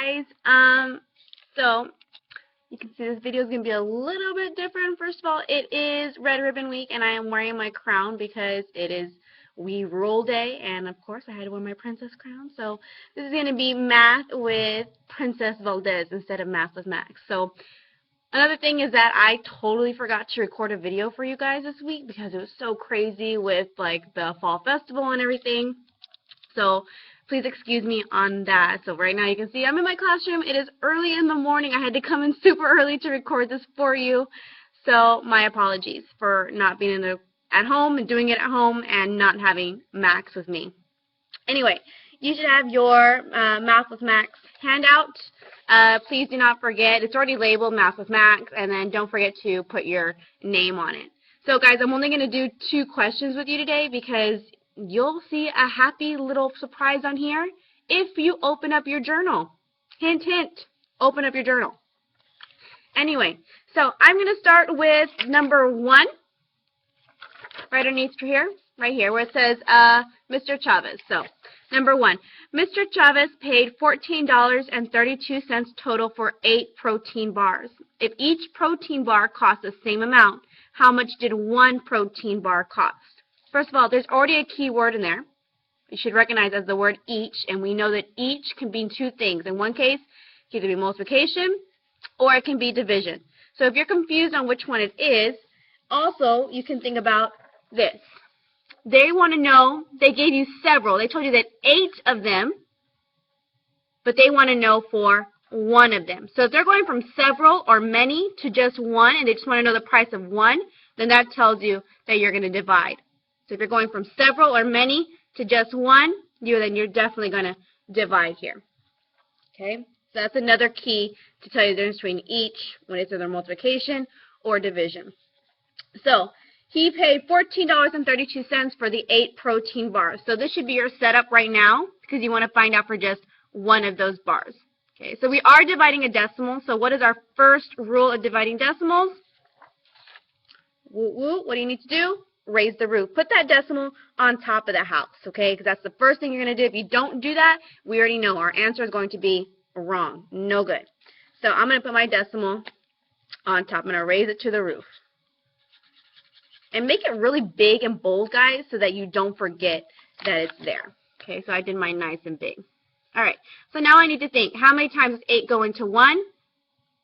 guys. So you can see this video is going to be a little bit different. First of all, it is Red Ribbon Week, and I am wearing my crown because it is We Rule Day, and of course I had to wear my princess crown. So this is going to be math with Princess Valdez instead of math with Max. So another thing is that I totally forgot to record a video for you guys this week because it was so crazy with like the fall festival and everything. So please excuse me on that. So right now you can see I'm in my classroom. It is early in the morning. I had to come in super early to record this for you. So my apologies for not being at home and doing it at home and not having Max with me. Anyway, you should have your Math with Max handout. Please do not forget, it's already labeled Math with Max, and then don't forget to put your name on it. So guys, I'm only going to do 2 questions with you today because you'll see a happy little surprise on here if you open up your journal. Hint, hint, open up your journal. Anyway, so I'm going to start with number 1, right underneath here, right here, where it says Mr. Chavez. So, number 1, Mr. Chavez paid $14.32 total for 8 protein bars. If each protein bar costs the same amount, how much did 1 protein bar cost? First of all, there's already a key word in there. You should recognize as the word each, and we know that each can mean 2 things. In one case, it can either be multiplication or it can be division. So if you're confused on which one it is, also you can think about this. They want to know, they gave you several. They told you that 8 of them, but they want to know for 1 of them. So if they're going from several or many to just 1, and they just want to know the price of 1, then that tells you that you're going to divide. So if you're going from several or many to just 1, then you're definitely going to divide here. Okay? So that's another key to tell you the difference between each when it's either multiplication or division. So he paid $14.32 for the 8 protein bars. So this should be your setup right now because you want to find out for just 1 of those bars. Okay, so we are dividing a decimal. So what is our first rule of dividing decimals? Woo woo. What do you need to do? Raise the roof. Put that decimal on top of the house, okay? Because that's the first thing you're going to do. If you don't do that, we already know our answer is going to be wrong. No good. So I'm going to put my decimal on top. I'm going to raise it to the roof. And make it really big and bold, guys, so that you don't forget that it's there. Okay, so I did mine nice and big. All right, so now I need to think, how many times does 8 go into 1?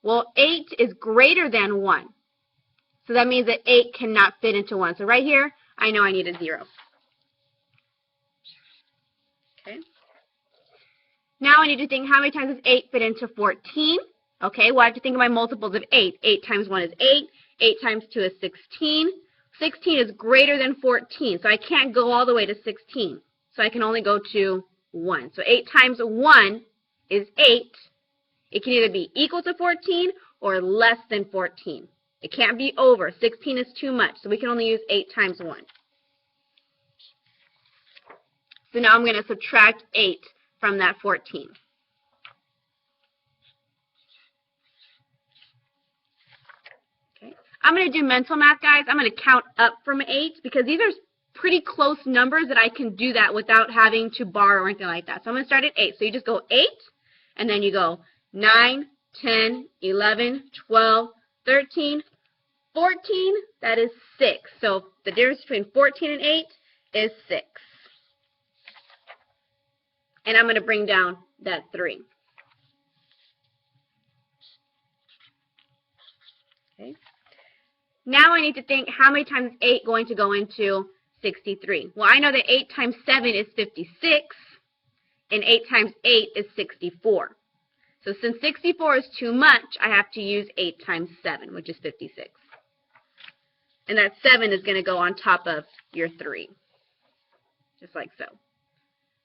Well, 8 is greater than 1. So that means that 8 cannot fit into 1. So right here, I know I need a 0. Okay. Now I need to think, how many times does 8 fit into 14? Okay, well, I have to think of my multiples of 8. 8 times 1 is 8. 8 times 2 is 16. 16 is greater than 14, so I can't go all the way to 16. So I can only go to 1. So 8 times 1 is 8. It can either be equal to 14 or less than 14. It can't be over. 16 is too much, so we can only use 8 times 1. So now I'm going to subtract 8 from that 14. Okay. I'm going to do mental math, guys. I'm going to count up from 8 because these are pretty close numbers that I can do that without having to borrow or anything like that. So I'm going to start at 8. So you just go 8, and then you go 9, 10, 11, 12, 13, 14, that is 6. So the difference between 14 and 8 is 6. And I'm going to bring down that 3. Okay. Now I need to think, how many times is 8 going to go into 63? Well, I know that 8 times 7 is 56, and 8 times 8 is 64. So since 64 is too much, I have to use 8 times 7, which is 56. And that 7 is going to go on top of your 3, just like so.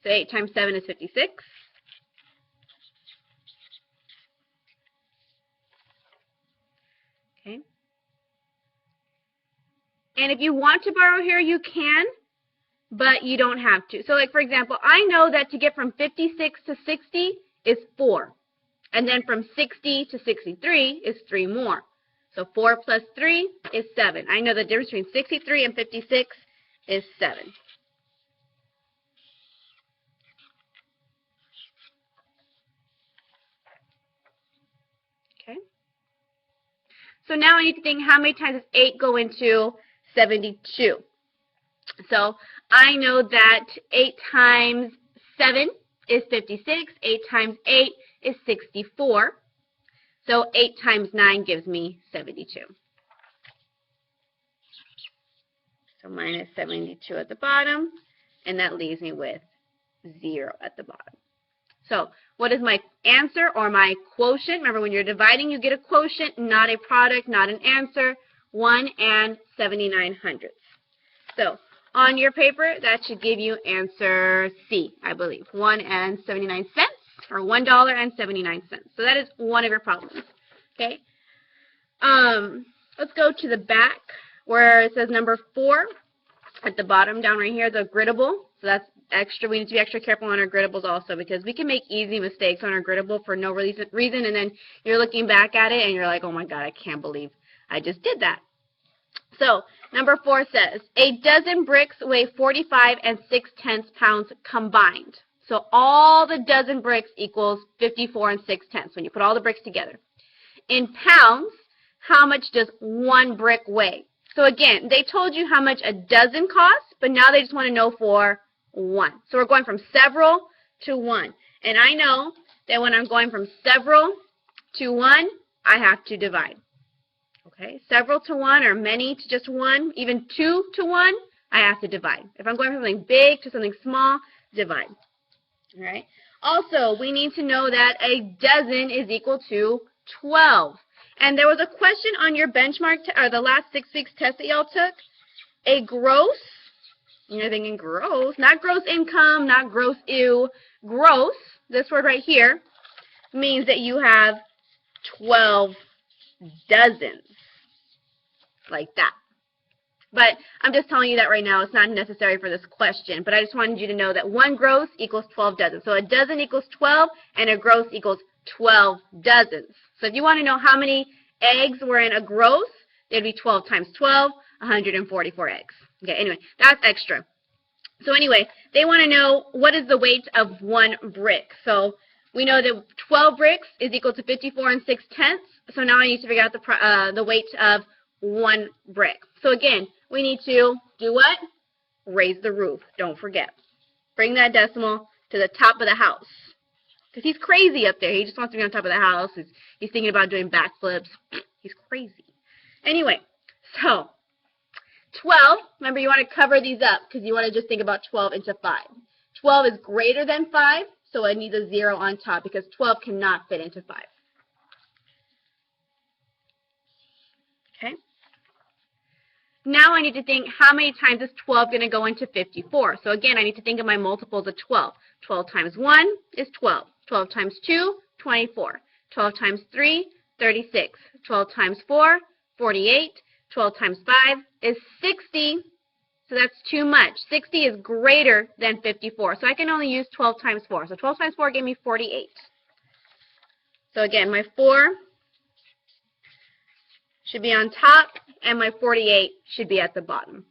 So 8 times 7 is 56. Okay. And if you want to borrow here, you can, but you don't have to. So like, for example, I know that to get from 56 to 60 is 4. And then from 60 to 63 is 3 more. So 4 plus 3 is 7. I know the difference between 63 and 56 is 7. So now I need to think, how many times does 8 go into 72? So I know that 8 times 7 is 56. 8 times 8 is 64. So 8 times 9 gives me 72. So minus 72 at the bottom, and that leaves me with 0 at the bottom. So what is my answer or my quotient? Remember, when you're dividing, you get a quotient, not a product, not an answer. 1 and 79 hundredths. So on your paper, that should give you answer C, I believe. 1 and 79 cents, or $1.79. So that is one of your problems. Okay. Let's go to the back where it says number 4 at the bottom down right here, the griddable. So that's extra. We need to be extra careful on our griddables also, because we can make easy mistakes on our griddable for no reason, and then you're looking back at it and you're like, oh my God, I can't believe I just did that. So number 4 says, a dozen bricks weigh 45 and 6/10 pounds combined. So all the dozen bricks equals 54 and 6/10 when you put all the bricks together. In pounds, how much does one brick weigh? So again, they told you how much a dozen costs, but now they just want to know for one. So we're going from several to one. And I know that when I'm going from several to one, I have to divide. Okay, several to one or many to just one, even 2 to 1, I have to divide. If I'm going from something big to something small, divide. All right. Also, we need to know that a dozen is equal to 12. And there was a question on your benchmark, or the last 6 weeks test that y'all took. A gross, you're thinking gross, not gross income, not gross ew. Gross, this word right here, means that you have 12 dozens, like that. But I'm just telling you that right now. It's not necessary for this question, but I just wanted you to know that one gross equals 12 dozens. So a dozen equals 12, and a gross equals 12 dozens. So if you want to know how many eggs were in a gross, it would be 12 times 12, 144 eggs. Okay, anyway, that's extra. So anyway, they want to know what is the weight of one brick. So we know that 12 bricks is equal to 54 and 6/10. So now I need to figure out the weight of one brick. So again, we need to do what? Raise the roof. Don't forget. Bring that decimal to the top of the house. Because he's crazy up there. He just wants to be on top of the house. He's thinking about doing backflips. He's crazy. Anyway, so 12, remember you want to cover these up because you want to just think about 12 into 5. 12 is greater than 5, so it needs a 0 on top because 12 cannot fit into 5. Okay. Now I need to think, how many times is 12 going to go into 54? So again, I need to think of my multiples of 12. 12 times 1 is 12. 12 times 2, 24. 12 times 3, 36. 12 times 4, 48. 12 times 5 is 60. So that's too much. 60 is greater than 54. So I can only use 12 times 4. So 12 times 4 gave me 48. So again, my 4 should be on top, and my 48 should be at the bottom.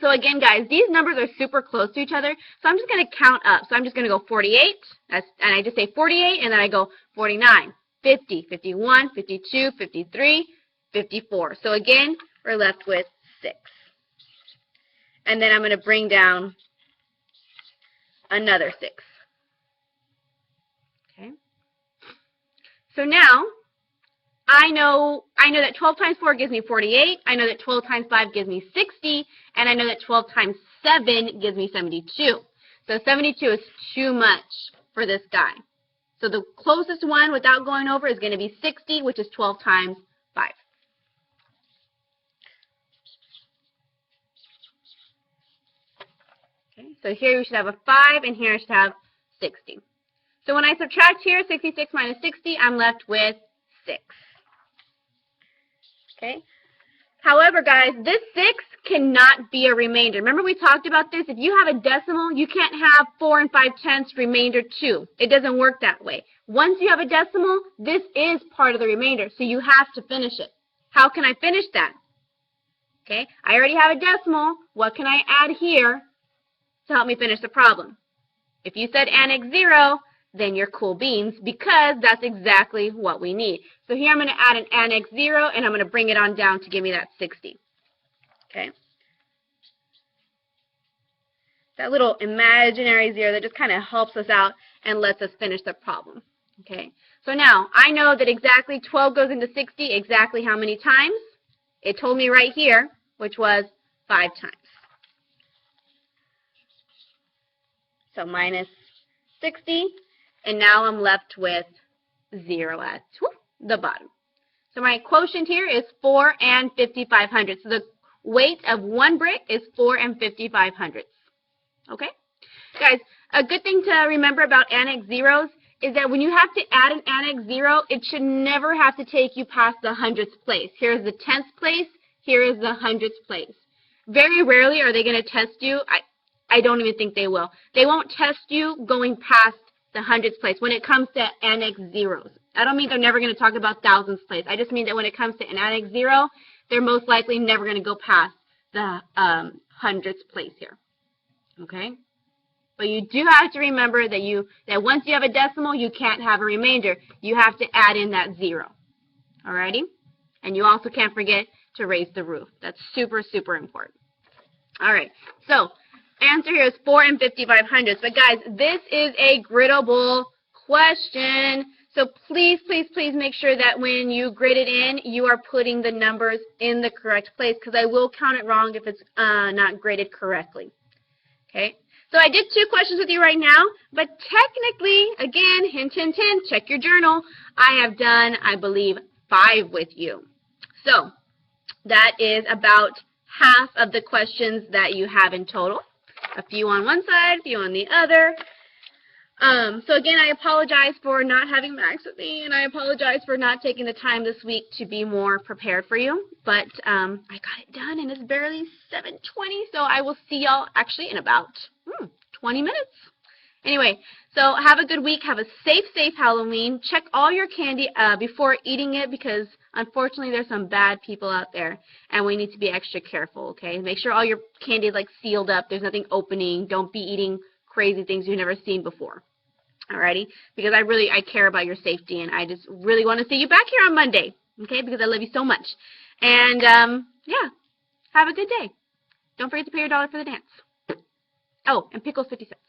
So again, guys, these numbers are super close to each other, so I'm just going to count up. So I'm just going to go 48, and I just say 48, and then I go 49, 50, 51, 52, 53, 54. So again, we're left with 6. And then I'm going to bring down another 6. Okay. So now I know that 12 times 4 gives me 48. I know that 12 times 5 gives me 60. And I know that 12 times 7 gives me 72. So 72 is too much for this guy. So the closest one without going over is going to be 60, which is 12 times 5. Okay, so here we should have a 5, and here I should have 60. So when I subtract here, 66 minus 60, I'm left with 6. Okay. However, guys, this 6 cannot be a remainder. Remember we talked about this? If you have a decimal, you can't have 4 and 5/10 remainder 2. It doesn't work that way. Once you have a decimal, this is part of the remainder, so you have to finish it. How can I finish that? Okay, I already have a decimal. What can I add here to help me finish the problem? If you said annex 0, than your cool beans because that's exactly what we need. So here I'm going to add an annex 0, and I'm going to bring it on down to give me that 60. Okay? That little imaginary 0 that just kind of helps us out and lets us finish the problem. Okay? So now I know that exactly 12 goes into 60 exactly how many times? It told me right here, which was 5 times. So minus 60, and now I'm left with 0 at the bottom. So my quotient here is 4 and 5500. So the weight of one brick is 4 and 5500. Okay? Guys, a good thing to remember about annex zeros is that when you have to add an annex 0, it should never have to take you past the 100th place. Here's the 10th place. Here is the 100th place. Very rarely are they going to test you. I don't even think they will. They won't test you going past the 100th place when it comes to annex zeros. I don't mean they're never going to talk about thousands place. I just mean that when it comes to an annex 0, they're most likely never going to go past the 100th place here. Okay? But you do have to remember that once you have a decimal, you can't have a remainder. You have to add in that 0. Alrighty? And you also can't forget to raise the roof. That's super, super important. Alright, so answer here is 4 and 5500. But guys, this is a griddable question. So please, please, please make sure that when you grid it in, you are putting the numbers in the correct place because I will count it wrong if it's not graded correctly. Okay? So I did 2 questions with you right now, but technically, again, hint, hint, hint, check your journal. I have done, I believe, 5 with you. So that is about half of the questions that you have in total. A few on one side, a few on the other. So again, I apologize for not having Max with me, and I apologize for not taking the time this week to be more prepared for you. But I got it done, and it's barely 7:20, so I will see y'all actually in about 20 minutes. Anyway, so have a good week. Have a safe, safe Halloween. Check all your candy before eating it because, unfortunately, there's some bad people out there, and we need to be extra careful, okay? Make sure all your candy is, like, sealed up. There's nothing opening. Don't be eating crazy things you've never seen before. Alrighty? Because I care about your safety, and I just really want to see you back here on Monday, okay? Because I love you so much. And, yeah, have a good day. Don't forget to pay your $1 for the dance. Oh, and pickles 50 cents.